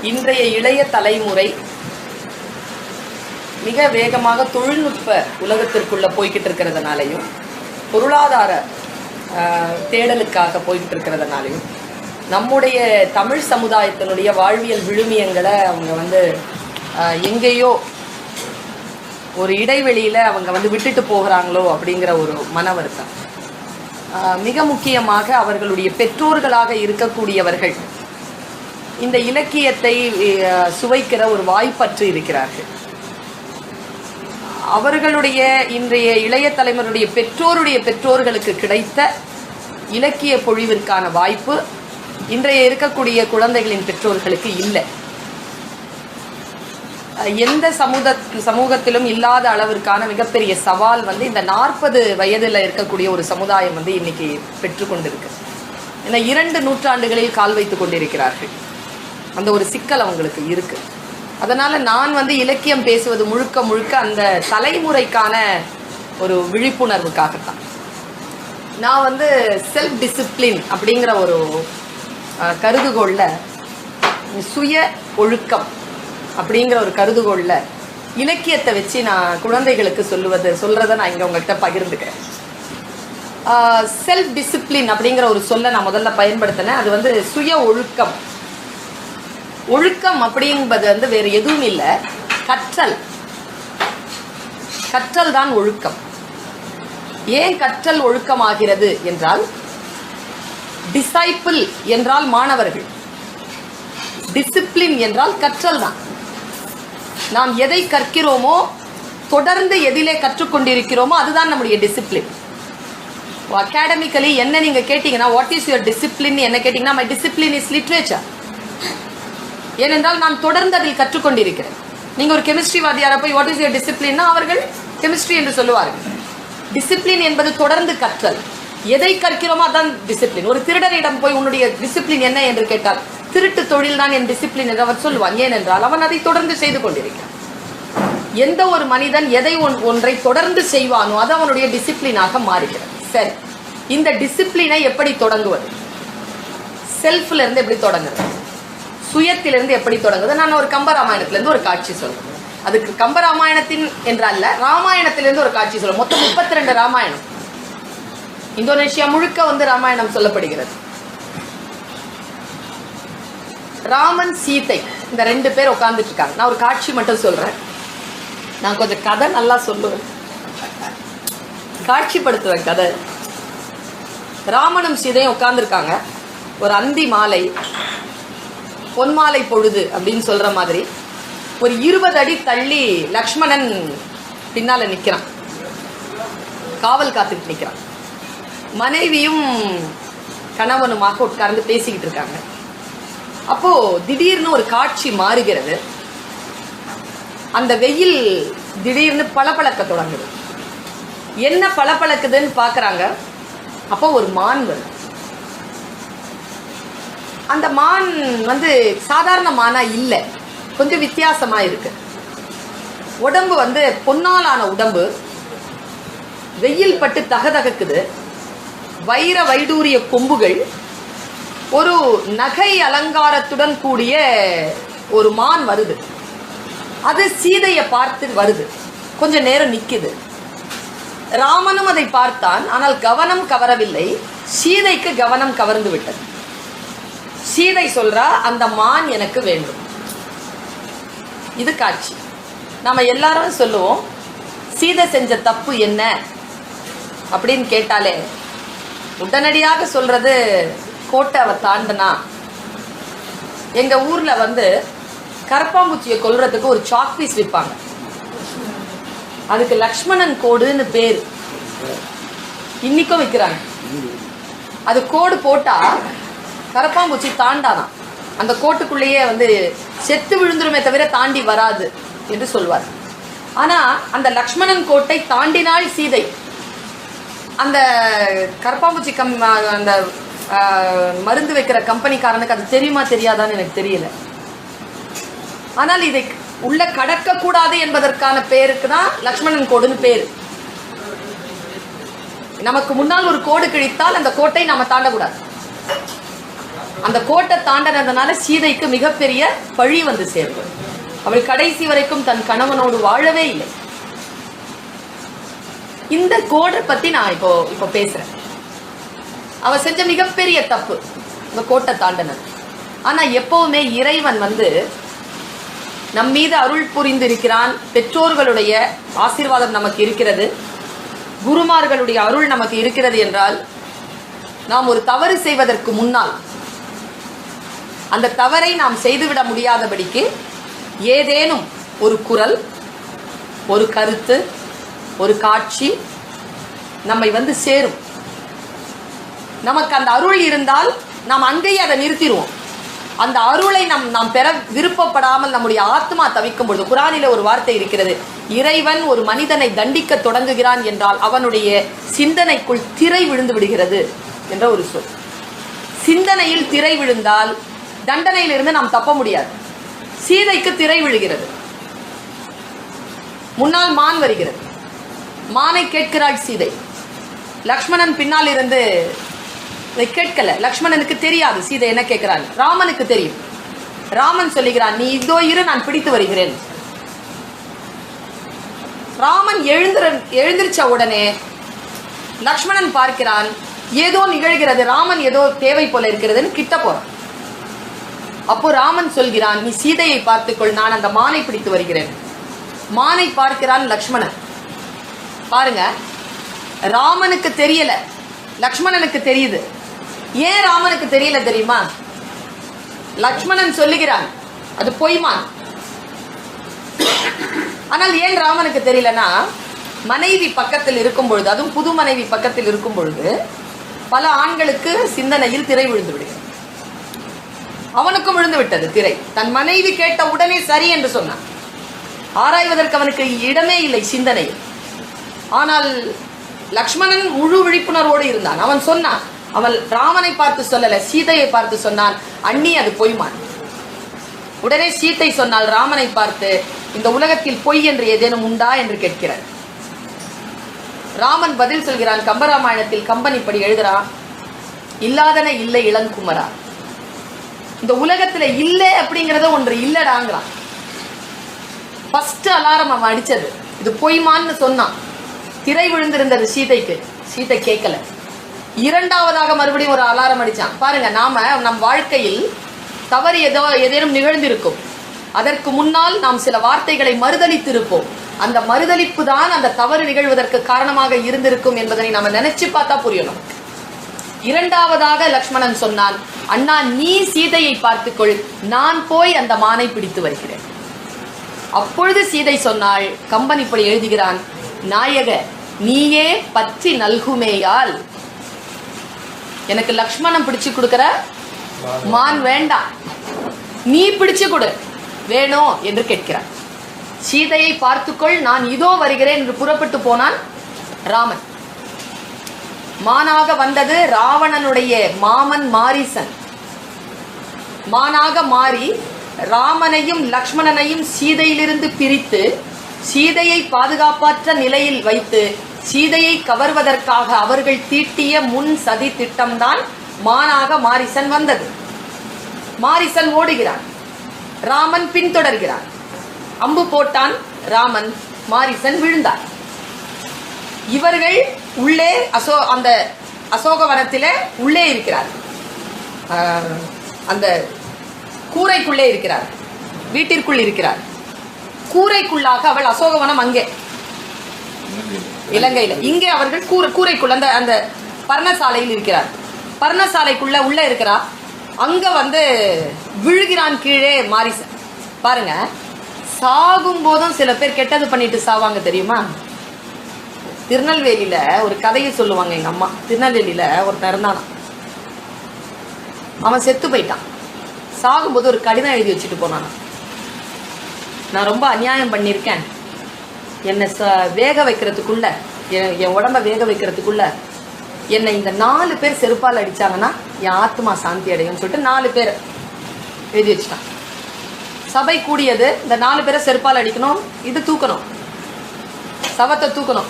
இன்றைய இளைய தலைமுறை மிக வேகமாக தொழில்நுட்ப உலகத்திற்குள்ளே போய்கிட்டு இருக்கிறதுனாலையும் பொருளாதார தேடலுக்காக போய்கிட்டு இருக்கிறதுனாலையும் நம்முடைய தமிழ் சமுதாயத்தினுடைய வாழ்வியல் விழுமியங்களை அவங்க எங்கேயோ ஒரு இடைவெளியில் அவங்க விட்டுட்டு போகிறாங்களோ அப்படிங்கிற ஒரு மன வருத்தம். மிக முக்கியமாக அவர்களுடைய பெற்றோர்களாக இருக்கக்கூடியவர்கள் இந்த இலக்கியத்தை சுவைக்கிற ஒரு வாய்ப்பற்று இருக்கிறார்கள். அவர்களுடைய இன்றைய இளைய தலைமுறையுடைய பெற்றோர்களுக்கு கிடைத்த இலக்கிய பொழிவிற்கான வாய்ப்பு இன்றைய இருக்கக்கூடிய குழந்தைகளின் பெற்றோர்களுக்கு இல்லை. எந்த சமூகத்திலும் இல்லாத அளவிற்கான மிகப்பெரிய சவால் இந்த 40 வயதில் இருக்கக்கூடிய ஒரு சமுதாயம் இன்னைக்கு பெற்றுக்கொண்டிருக்கு. ஏன்னா 2 நூற்றாண்டுகளில் கால் வைத்து கொண்டிருக்கிறார்கள். அந்த ஒரு சிக்கல் அவங்களுக்கு இருக்கு. அதனால நான் இலக்கியம் பேசுவது முழுக்க அந்த தலைமுறைக்கான ஒரு விழிப்புணர்வுக்காகத்தான். நான் செல்ஃப் டிசிப்ளின் அப்படிங்கிற ஒரு கருதுகோள்ல, சுய ஒழுக்கம் அப்படிங்கிற ஒரு கருதுகோள்ல இலக்கியத்தை வச்சு நான் குழந்தைகளுக்கு சொல்றதை நான் இங்கே உங்கள்கிட்ட பகிர்ந்துக்கிறேன். செல்ஃப் டிசிப்ளின் அப்படிங்கிற ஒரு சொல்லை நான் முதல்ல பயன்படுத்தினேன். அது சுய ஒழுக்கம். ஒழுக்கம் அப்படின்பது வேறு எதுவும் இல்லை, கற்றல் தான் ஒழுக்கம். ஏன் கற்றல் ஒழுக்கமாகிறது என்றால், டிசைபிள் என்றால் மாணவர்கள், டிசிப்ளின் என்றால் கற்றல் தான். நாம் எதை கற்கிறோமோ, தொடர்ந்து எதிலே கற்றுக்கொண்டிருக்கிறோமோ அதுதான் நம்முடைய டிசிப்ளின். அகாடமிக்கலி என்ன நீங்க கேட்டீங்கன்னா, வாட் இஸ் யுவர் டிசிப்ளின் என்ன கேட்டீங்கன்னா, மை டிசிப்ளின் இஸ் லிட்ரேச்சர். ஏனென்றால் நான் தொடர்ந்து அதில் கற்றுக்கொண்டிருக்கிறேன். நீங்க ஒரு கெமிஸ்ட்ரி வாத்தியாரை போய் வாட் இஸ் யுவர் டிசிப்ளின்னா அவர்கள் கெமிஸ்ட்ரி என்று சொல்லுவார்கள். டிசிப்ளின் என்பது தொடர்ந்து கற்றல். எதை கற்கிறோமோ அதான் டிசிப்ளின். ஒரு திருடரிடம் போய் உன்னுடைய டிசிப்ளின் என்ன என்று கேட்டால், திருட்டு தொழில் தான் என் டிசிப்ளின் என்று அவர் சொல்லுவான். ஏனென்றால் அவன் அதை தொடர்ந்து செய்து கொண்டிருக்கிறான். எந்த ஒரு மனிதன் எதை ஒன்றை தொடர்ந்து செய்வானோ அது அவனுடைய டிசிப்ளினாக மாறுகிறது. சரி, இந்த டிசிப்ளினை எப்படி தொடங்குவது? செல்ஃப்ல இருந்து எப்படி தொடங்குறது? சுயத்திலிருந்து எப்படி தொடங்குது? நான் ஒரு கம்பராமாயணத்திலிருந்து ஒரு காட்சி சொல்றேன். அதுக்கு கம்பராமாயணத்தின் என்றல்ல, ராமாயணத்திலிருந்து ஒரு காட்சி சொல்றேன். மொத்தம் 32 ராமாயணம். இந்தோனேஷியா முழுக்க ராமாயணம் சொல்லப்படுகிறது. ராமன் சீதை இந்த 2 பேர் உட்கார்ந்துட்டு இருக்காங்க. நான் ஒரு காட்சி மட்டும் சொல்றேன். நான் கொஞ்சம் கதை நல்லா சொல்லுவேன், காட்சிப்படுத்துவேன் கதை. ராமனும் சீதையும் உட்கார்ந்துருக்காங்க. ஒரு அந்தி மாலை, பொன்மாலை பொழுது அப்படின்னு சொல்ற மாதிரி. ஒரு 20 அடி தள்ளி லக்ஷ்மணன் பின்னால நிக்கிறான், காவல் காத்துட்டு நிக்கிறான். மனைவியும் கணவனுமாக உட்கார்ந்து பேசிக்கிட்டு இருக்காங்க. அப்போ திடீர்னு ஒரு காட்சி மாறுகிறது. அந்த வெயில் திடீர்னு பளபளக்க தொடங்குது. என்ன பளபளக்குதுன்னு பாக்குறாங்க. அப்போ ஒரு மான் வருது. அந்த மான் சாதாரண மானா இல்லை, கொஞ்சம் வித்தியாசமா இருக்கு. உடம்பு பொன்னாலான உடம்பு, வெயில் பட்டு தகதகுக்குது. வைர வைடூரிய கொம்புகள், ஒரு நகை அலங்காரத்துடன் கூடிய ஒரு மான் வருது. அது சீதையை பார்த்து வருது. கொஞ்ச நேரம் நிக்குது. ராமனும் அதை பார்த்தான், ஆனால் கவனம் கவரவில்லை. சீதைக்கு கவனம் கவர்ந்து விட்டது. சீதை சொல்றா, அந்த மான் எனக்கு வேண்டும். இது காட்சி. நாம எல்லாரும் சொல்லுவோம், சீதை செஞ்ச தப்பு என்ன அப்படின்னு கேட்டாலே உடனடியாக சொல்றது, கோட்டை அவ தாண்டனா. எங்க ஊர்ல கரப்பாம்பூச்சியை கொல்றதுக்கு ஒரு சாக் பீஸ் விற்பாங்க. அதுக்கு லக்ஷ்மணன் கோடுன்னு பேர். இன்னைக்கும் விற்கிறாங்க. அது கோடு போட்டா கரப்பாம்பூச்சி தாண்டாதான். அந்த கோட்டுக்குள்ளேயே செத்து விழுந்துருமே தவிர தாண்டி வராது என்று சொல்வார். ஆனா அந்த லக்ஷ்மணன் கோட்டை தாண்டினாள் சீதை. அந்த கரப்பாம்பூச்சி அந்த மருந்து வைக்கிற கம்பெனிக்காரனுக்கு அது தெரியுமா தெரியாதான்னு எனக்கு தெரியல. ஆனால் இதை உள்ள கடக்க கூடாது என்பதற்கான பேருக்கு தான் லக்ஷ்மணன் கோடுன்னு பேரு. நமக்கு முன்னால் ஒரு கோடு கிழித்தால் அந்த கோட்டை நாம தாண்டக்கூடாது. அந்த கோட்டை தாண்டனதுனால சீதைக்கு மிகப்பெரிய பழி வந்து சேர்ந்து அவள் கடைசி வரைக்கும் தன் கணவனோடு வாழவே இல்லை. இந்த கோடை பத்தி நான் இப்போ பேசுறேன். அவ செஞ்ச மிகப்பெரிய தப்பு இந்த கோட்டை தாண்டனது. ஆனா எப்பவுமே இறைவன் வந்து நம் மீது அருள் புரிந்து இருக்கிறான். பெற்றோர்களுடைய ஆசீர்வாதம் நமக்கு இருக்கிறது, குருமார்களுடைய அருள் நமக்கு இருக்கிறது என்றால் நாம் ஒரு தவறு செய்வதற்கு முன்னால் அந்த தவறை நாம் செய்துவிட முடியாதபடிக்கு ஏதேனும் ஒரு குரல், ஒரு கருத்து, ஒரு காட்சி நம்மை வந்து சேரும். நமக்கு அந்த அருள் இருந்தால் நாம் அங்கேயே அதை நிறுத்திடுவோம். அந்த அருளை நாம் பெற விருப்பப்படாமல் நம்முடைய ஆத்மா தவிக்கும் பொழுது, குரானில ஒரு வார்த்தை இருக்கிறது, இறைவன் ஒரு மனிதனை தண்டிக்க தொடங்குகிறான் என்றால் அவனுடைய சிந்தனைக்குள் திரை விழுந்து விடுகிறது என்ற ஒரு சொல். சிந்தனையில் திரை விழுந்தால் தண்டனையிலிருந்து நாம் தப்ப முடியாது. சீதைக்கு திரை விழுகிறது. முன்னால் மான் வருகிறது. மானை கேட்கிறாள் சீதை. லக்ஷ்மணன் பின்னால் இருந்து கேட்கல. லக்ஷ்மணனுக்கு தெரியாது சீதை என்ன கேட்கிறாள். ராமனுக்கு தெரியும். ராமன் சொல்லுகிறான், நீ இதோ இரு, நான் பிடித்து வருகிறேன். ராமன் எழுந்திருச்ச உடனே லக்ஷ்மணன் பார்க்கிறான், ஏதோ நிகழ்கிறது, ராமன் ஏதோ தேவை போல இருக்கிறதுன்னு கிட்ட போறான். அப்போ ராமன் சொல்கிறான், நீ சீதையை பார்த்துக்கொள், நான் அந்த மானை பிடித்து வருகிறேன். மானை பார்க்கிறான் லக்ஷ்மணன். பாருங்க, ராமனுக்கு தெரியல, லக்ஷ்மணனுக்கு தெரியுது. ஏன் ராமனுக்கு தெரியல தெரியுமா? லக்ஷ்மணன் சொல்லுகிறான் அது பொய்மான். ஆனால் ஏன் ராமனுக்கு தெரியலனா, மனைவி பக்கத்தில் இருக்கும் பொழுது, அதுவும் புது மனைவி பக்கத்தில் இருக்கும் பொழுது பல ஆண்களுக்கு சிந்தனையில் திரை விழுந்து விடுகிறது. அவனுக்கும் விழுந்து விட்டது திரை. தன் மனைவி கேட்ட உடனே சரி என்று சொன்னான். ஆராய்வதற்கு அவனுக்கு இடமே இல்லை சிந்தனையில். ஆனால் லக்ஷ்மணன் முழு விழிப்புணர்வோடு இருந்தான். அவன் சொன்னான், அவள் ராமனை பார்த்து சொல்லல, சீதையை பார்த்து சொன்னான், அண்ணி அது பொய்மான். உடனே சீதை சொன்னால் ராமனை பார்த்து, இந்த உலகத்தில் பொய் என்று ஏதேனும் உண்டா என்று கேட்கிறார். ராமன் பதில் சொல்கிறான். கம்பராமாயணத்தில் கம்பன் இப்படி எழுதுறான், இல்லாதன இல்லை இளங்குமரா, இந்த உலகத்துல இல்லை அப்படிங்கறத ஒன்று இல்லடாங்கிறான். ஃபர்ஸ்ட் அலாரம் அவன் அடிச்சது இது பொய்மான்னு சொன்னான். திரை விழுந்திருந்தது சீதைக்கு. சீதை கேட்கல. இரண்டாவதாக மறுபடியும் ஒரு அலாரம் அடிச்சான். பாருங்க, நாம நம் வாழ்க்கையில் தவறு ஏதேனும் நிகழ்ந்திருக்கும். அதற்கு முன்னால் நாம் சில வார்த்தைகளை மறுதளித்திருப்போம். அந்த மறுதளிப்பு தான் அந்த தவறு நிகழ்வதற்கு காரணமாக இருந்திருக்கும் என்பதனை நம்ம நினைச்சு பார்த்தா புரியணும். இரண்டாவதாக லக்ஷ்மணன் சொன்னான், அண்ணா நீ சீதையை பார்த்துக்கொள், நான் போய் அந்த மானை பிடித்து வருகிறேன். அப்பொழுது சீதை சொன்னாள், கம்பன் இப்படி எழுதுகிறான், நாயக நீயே பற்றி நல்குமேயால் எனக்கு லக்ஷ்மணன் பிடிச்சு கொடுக்கிற மான் வேண்டாம், நீ பிடிச்சு கொடு வேணும் என்று கேட்கிறான். சீதையை பார்த்துக்கொள், நான் இதோ வருகிறேன் என்று புறப்பட்டு போனான் ராமன். மானாக வந்தது ராவணனுடைய மாமன் மாரீசன். மானாக மாறி ராமனையும் லக்ஷ்மணனையும் சீதையிலிருந்து பிரித்து சீதையை பாதுகாப்பற்ற நிலையில் வைத்து சீதையை கவர்வதற்காக அவர்கள் தீட்டிய முன் சதி திட்டம்தான் மானாக மாரீசன் வந்தது. மாரீசன் ஓடுகிறான், ராமன் பின்தொடர்கிறான். அம்பு போட்டான் ராமன், மாரீசன் விழுந்தார். இவர்கள் உள்ளே அந்த அசோகவனத்திலே உள்ளே இருக்கிறார், அந்த கூரைக்குள்ளே இருக்கிறார், வீட்டிற்குள் இருக்கிறார். கூரைக்குள்ளாக அவள், அசோகவனம் அங்கே இலங்கையில, இங்கே அவர்கள் கூரைக்குள்ள அந்த பர்ணசாலையில் இருக்கிறார். பர்ணசாலைக்குள்ள உள்ள இருக்கிறார். அங்க வந்து விழுகிறான் கீழே மாரீசன். பாருங்க, சாகும் போதும் சில பேர் கெட்டது பண்ணிட்டு சாவாங்க தெரியுமா? திருநெல்வேலியில ஒரு கதையை சொல்லுவாங்க எங்க அம்மா. திருநெல்வேலியில ஒருத்தன் இருந்தானா, அவன் செத்து போயிட்டான். சாகும்போது ஒரு கடிதம் எழுதி வச்சுட்டு போனான், நான் ரொம்ப அநியாயம் பண்ணியிருக்கேன், என்னை வேக வைக்கிறதுக்குள்ள, என் உடம்ப வேக வைக்கிறதுக்குள்ள என்னை இந்த 4 பேர் செருப்பால் அடிச்சாங்கன்னா என் ஆத்மா சாந்தி அடையும் சொல்லிட்டு 4 பேர் எழுதி வச்சுட்டான். சபை கூடியது, இந்த 4 பேரை செருப்பால் அடிக்கணும், இது தூக்கணும், சவத்தை தூக்கணும்.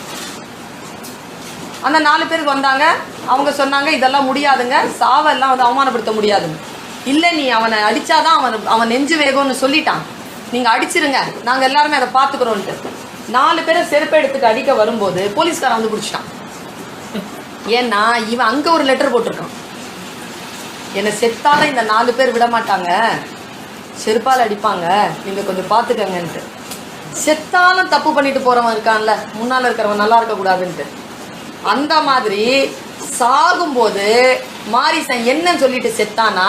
அந்த 4 பேருக்கு வந்தாங்க. அவங்க சொன்னாங்க, இதெல்லாம் முடியாதுங்க, சாவெல்லாம் வந்து அவமானப்படுத்த முடியாதுங்க. இல்லை நீ அவனை அடிச்சாதான் அவன் நெஞ்சு வேகம்னு சொல்லிட்டான், நீங்கள் அடிச்சிருங்க, நாங்கள் எல்லாருமே அதை பார்த்துக்கிறோன்ட்டு 4 பேரை செருப்பை எடுத்துட்டு அடிக்க வரும்போது போலீஸ்காரன் வந்து பிடிச்சிட்டான். ஏன்னா இவன் அங்கே ஒரு லெட்டர் போட்டிருக்கான், என்னை செத்தாலும் இந்த 4 பேர் விட மாட்டாங்க, செருப்பால் அடிப்பாங்க, நீங்கள் கொஞ்சம் பார்த்துக்கங்கன்ட்டு. செத்தாலும் தப்பு பண்ணிட்டு போகிறவன் இருக்கான்ல, முன்னால் இருக்கிறவன் நல்லா இருக்கக்கூடாதுன்ட்டு. அந்த மாதிரி சாகும்போது மாரிசன் என்னன்னு சொல்லிட்டு செத்தானா,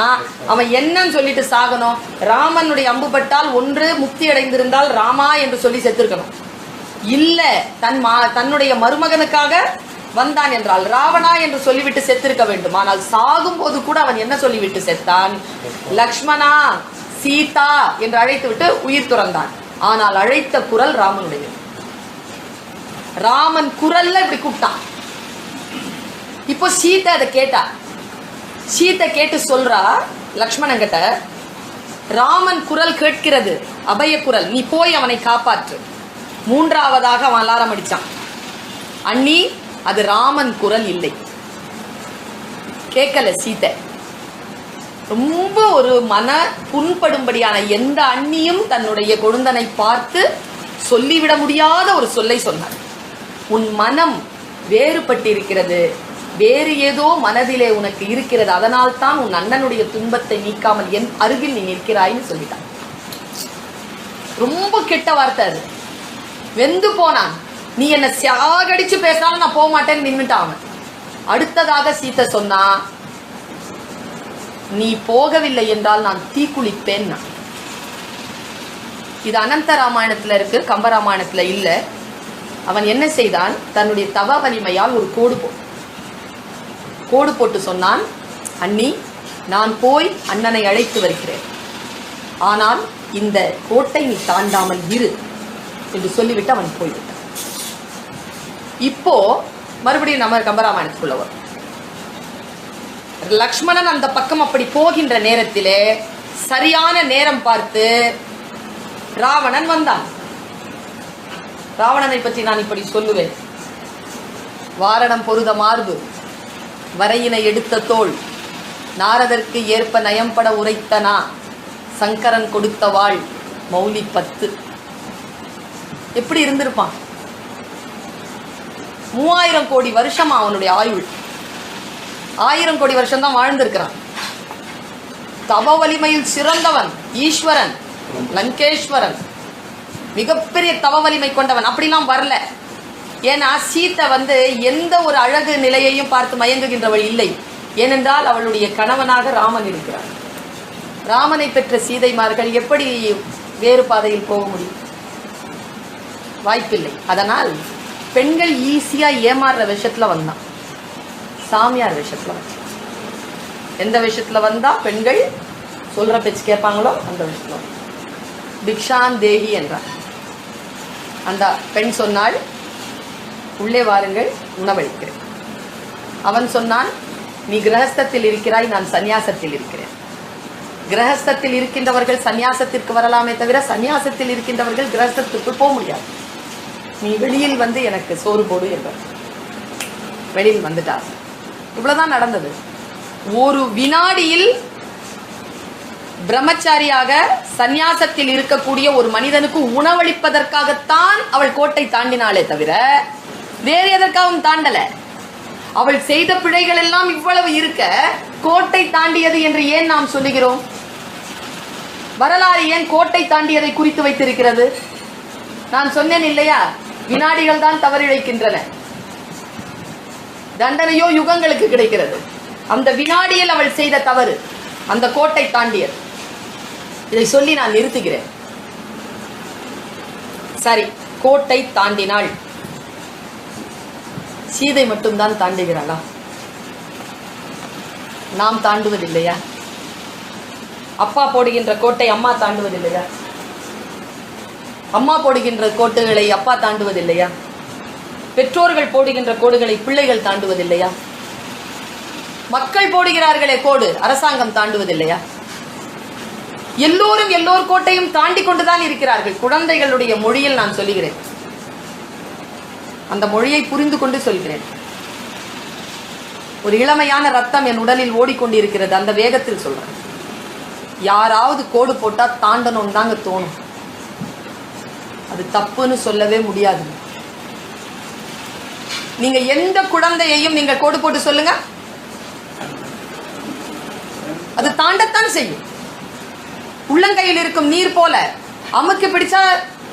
அவன் என்னன்னு சொல்லிட்டு சாகணும்? ராமனுடைய அம்பு பட்டால் ஒன்று முக்தி அடைந்திருந்தால் ராமா என்று சொல்லி செத்துருக்கணும். இல்லை, தன்னுடைய மருமகனுக்காக வந்தான் என்றால் ராவணா என்று சொல்லிவிட்டு செத்திருக்க வேண்டும். ஆனால் சாகும் போது கூட அவன் என்ன சொல்லிவிட்டு செத்தான்? லக்ஷ்மணா சீதா என்று அழைத்து விட்டு உயிர் துறந்தான். ஆனால் அழைத்த குரல் ராமனுடைய. ராமன் குரல்ல இப்படி கூப்பிட்டான். இப்போ சீதை அதை கேட்டா. சீதை கேட்டு சொல்றா லக்ஷ்மணன் கிட்ட, ராமன் குரல் கேட்கிறது, அபய குரல், நீ போய் அவனை காப்பாற்று. 3ஆவதாக அவன் அலாரம் அடிச்சான். அண்ணி, அது ராமன் குரல் இல்லை, கேட்கல சீதை. ரொம்ப ஒரு மன புண்படும்படியான, எந்த அண்ணியும் தன்னுடைய கொழுந்தனை பார்த்து சொல்லிவிட முடியாத ஒரு சொல்லை சொன்னார். உன் மனம் வேறுபட்டிருக்கிறது, வேறு ஏதோ மனதிலே உனக்கு இருக்கிறது, அதனால் தான் உன் அண்ணனுடைய துன்பத்தை நீக்காமல் என் அருகில் நீ நிற்கிறாய்ன்னு சொல்லிட்டான். ரொம்ப கெட்ட வார்த்தை அது. வெந்து போனான். நீ என்ன சாகடிச்சு பேசினாலும் நான் போக மாட்டேன்னு நின்றுட்டான் அவன். அடுத்ததாக சீத்தை சொன்னா, நீ போகவில்லை என்றால் நான் தீக்குளிப்பேன். இது அனந்த ராமாயணத்துல இருக்கு, கம்பராமாயணத்துல இல்லை. அவன் என்ன செய்தான்? தன்னுடைய தவ வலிமையால் ஒரு கோடு போட்டு சொன்னான், அண்ணி, நான் போய் அண்ணனை அழைத்து வருகிறேன், ஆனால் இந்த கோட்டை நீ தாண்டாமல் இரு என்று சொல்லிவிட்டு அவன் போய்விட்டான். இப்போ மறுபடியும் நம்ம கம்பராமாயணத்துக்குள்ள வரும். லக்ஷ்மணன் அந்த பக்கம் அப்படி போகின்ற நேரத்திலே சரியான நேரம் பார்த்து ராவணன் வந்தான். ராவணனை பற்றி நான் இப்படி சொல்லுவேன். வாரணம் பொருத மார்பு, வரையினை எடுத்த தோள், நாரதற்கு ஏற்ப நயம்பட உரைத்தனா, சங்கரன் கொடுத்த வாழ், மௌலி 10. எப்படி இருந்திருப்பான்? 3000 கோடி வருஷம் அவனுடைய ஆயுள். 1000 கோடி வருஷம் தான் வாழ்ந்திருக்கிறான். தவ வலிமையில் சிறந்தவன் ஈஸ்வரன், லங்கேஸ்வரன், மிகப்பெரிய தவ வலிமை கொண்டவன். அப்படிலாம் வரல. ஏன்னா சீத்தை எந்த ஒரு அழகு நிலையையும் பார்த்து மயங்குகின்றவள் இல்லை. ஏனென்றால் அவளுடைய கணவனாக ராமன் இருக்கிறார். ராமனை பெற்ற சீதைமார்கள் எப்படி வேறு பாதையில் போக முடியும்? வாய்ப்பில்லை. அதனால் பெண்கள் ஈஸியா ஏமாறுற விஷயத்துல வந்தான், சாமியார் விஷயத்துல வந்தான். எந்த விஷயத்துல வந்தா பெண்கள் சொல்ற பேச்சு கேட்பாங்களோ அந்த விஷயத்துல பிக்ஷான் தேகி என்றார். அந்த பெண் சொன்னாள், உள்ளே வாருங்கள், உணவளிக்கிறேன். அவன் சொன்னான், நீ கிரகஸ்தத்தில் இருக்கிறாய், நான் சந்நியாசத்தில் இருக்கிறேன். கிரகஸ்தத்தில் இருக்கின்றவர்கள் சந்நியாசத்திற்கு வரலாமே தவிர சந்நியாசத்தில் இருக்கின்றவர்கள் கிரகஸ்தத்திற்குள் போக முடியாது. நீ வெளியில் எனக்கு சோறு போடு என்றார். வெளியில் வந்துட்டார். இவ்வளவுதான் நடந்தது. ஒரு வினாடியில் பிரம்மச்சாரியாக சந்நியாசத்தில் இருக்கக்கூடிய ஒரு மனிதனுக்கு உணவளிப்பதற்காகத்தான் அவள் கோட்டை தாண்டினாளே தவிர வேறு எதற்காகவும் தாண்டல. அவள் செய்த பிழைகள் எல்லாம் இவ்வளவு இருக்க கோட்டை தாண்டியது என்று ஏன் நாம் சொல்லுகிறோம்? வரலாறு ஏன் கோட்டை தாண்டியதை குறித்து வைத்திருக்கிறது? நான் சொன்னேன் இல்லையா, வினாடிகள் தான் தவறிழைக்கின்றன, தண்டனையோ யுகங்களுக்கு கிடைக்கிறது. அந்த வினாடியில் அவள் செய்த தவறு அந்த கோட்டை தாண்டியது. இதை சொல்லி நான் நிறுத்துகிறேன். சரி, கோட்டை தாண்டினாள். சீதை மட்டும்தான் தாண்டுகிறாளா? நாம் தாண்டுவதில்லையா? அப்பா போடுகின்ற கோட்டை அம்மா தாண்டுவதில்லையா? அம்மா போடுகின்ற கோட்டுகளை அப்பா தாண்டுவதில்லையா? பெற்றோர்கள் போடுகின்ற கோடுகளை பிள்ளைகள் தாண்டுவதில்லையா? மக்கள் போடுகிறார்களே கோடு, அரசாங்கம் தாண்டுவதில்லையா? எல்லோரும் எல்லோர் கோட்டையும் தாண்டி கொண்டுதான் இருக்கிறார்கள். குழந்தைகளுடைய மொழியில் நான் சொல்லுகிறேன், அந்த மொழியை புரிந்து கொண்டு சொல்கிறேன். ஒரு இளமையான ரத்தம் என் உடலில் ஓடிக்கொண்டிருக்கிறது, அந்த வேகத்தில் சொல்றேன். யாராவது கோடு போட்டால் தாண்டணும்னு தாங்க தோணும். அது தப்புன்னு சொல்லவே முடியாது. நீங்க எந்த குழந்தையையும் நீங்க கோடு போட்டு சொல்லுங்க, அது தாண்டத்தான் செய்யும். உள்ளங்கையில் இருக்கும் நீர் போல அமுக்கு பிடிச்சா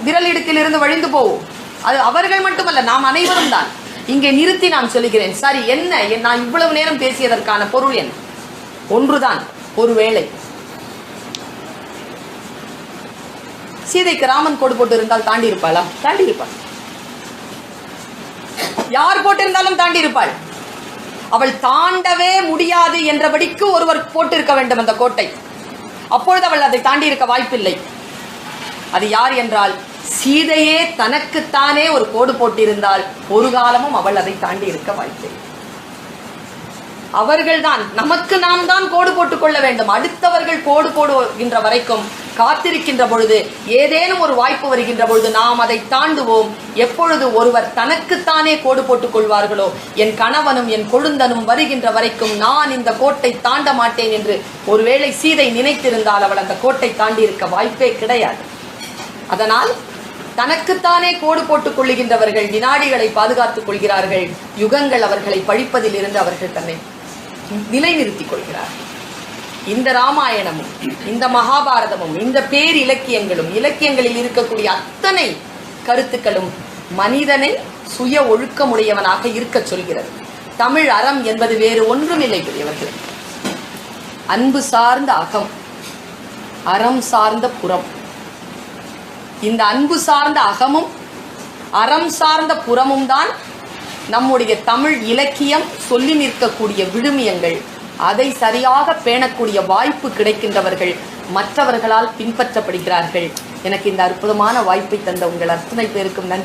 விரல் இடுக்கில் இருந்து வழிந்து போகும். அது அவர்கள் மட்டுமல்ல, நாம் அனைவரும் தான். இங்கே நிறுத்தி நான் சொல்லுகிறேன், சரி என்ன நான் இவ்வளவு நேரம் பேசியதற்கான பொருள் என்ன? ஒன்றுதான், ஒருவேளை சீதைக்கு ராமன் கோடு போட்டு இருந்தால் தாண்டி இருப்பாளா? தாண்டி இருப்பாள். யார் போட்டிருந்தாலும் தாண்டி இருப்பாள். அவள் தாண்டவே முடியாது என்றபடிக்கு ஒருவர் போட்டிருக்க வேண்டும் அந்த கோட்டை. அப்பொழுது அவள் அதை தாண்டி இருக்க வாய்ப்பில்லை. அது யார் என்றால், சீதையே தனக்குத்தானே ஒரு கோடு போட்டிருந்தால் ஒரு காலமும் அவள் அதை தாண்டி இருக்க வாய்ப்பில்லை. அவர்கள்தான், நமக்கு நாம் தான் கோடு போட்டுக் கொள்ள வேண்டும். அடுத்தவர்கள் கோடு போடுகின்ற வரைக்கும் காத்திருக்கின்ற பொழுது, ஏதேனும் ஒரு வாய்ப்பு வருகின்ற பொழுது நாம் அதை தாண்டுவோம். எப்பொழுது ஒருவர் தனக்குத்தானே கோடு போட்டுக் கொள்வார்களோ, என் கணவனும் என் கொழுந்தனும் வருகின்ற வரைக்கும் நான் இந்த கோட்டை தாண்ட மாட்டேன் என்று ஒருவேளை சீதை நினைத்திருந்தால் அவள் அந்த கோட்டை தாண்டி இருக்க வாய்ப்பே கிடையாது. அதனால் தனக்குத்தானே கோடு போட்டுக் கொள்ளுகின்றவர்கள் வினாடிகளை பாதுகாத்துக் கொள்கிறார்கள். யுகங்கள் அவர்களை பழிப்பதில் இருந்து அவர்கள் தன்னை நிலைநிறுத்திக் கொள்கிறார்கள். இந்த ராமாயணமும் இந்த மகாபாரதமும் இந்த பேர் இலக்கியங்களும் இலக்கியங்களில் இருக்கக்கூடிய அத்தனை கருத்துக்களும் மனிதனை சுய ஒழுக்கமுடையவனாக இருக்க சொல்கிறது. தமிழ் அறம் என்பது வேறு ஒன்றுமில்லை பெரியவர்கள். அன்பு சார்ந்த அகம், அறம் சார்ந்த புறம். இந்த அன்பு சார்ந்த அகமும் அறம் சார்ந்த புறமும் தான் நம்முடைய தமிழ் இலக்கியம் சொல்லி நிற்கக்கூடிய விழுமியங்கள். அதை சரியாக பேணக்கூடிய வாய்ப்பு கிடைக்கின்றவர்கள் மற்றவர்களால் பின்பற்றப்படுகிறார்கள். எனக்கு இந்த அற்புதமான வாய்ப்பை தந்த உங்கள் அத்தனை பேருக்கும் நன்றி.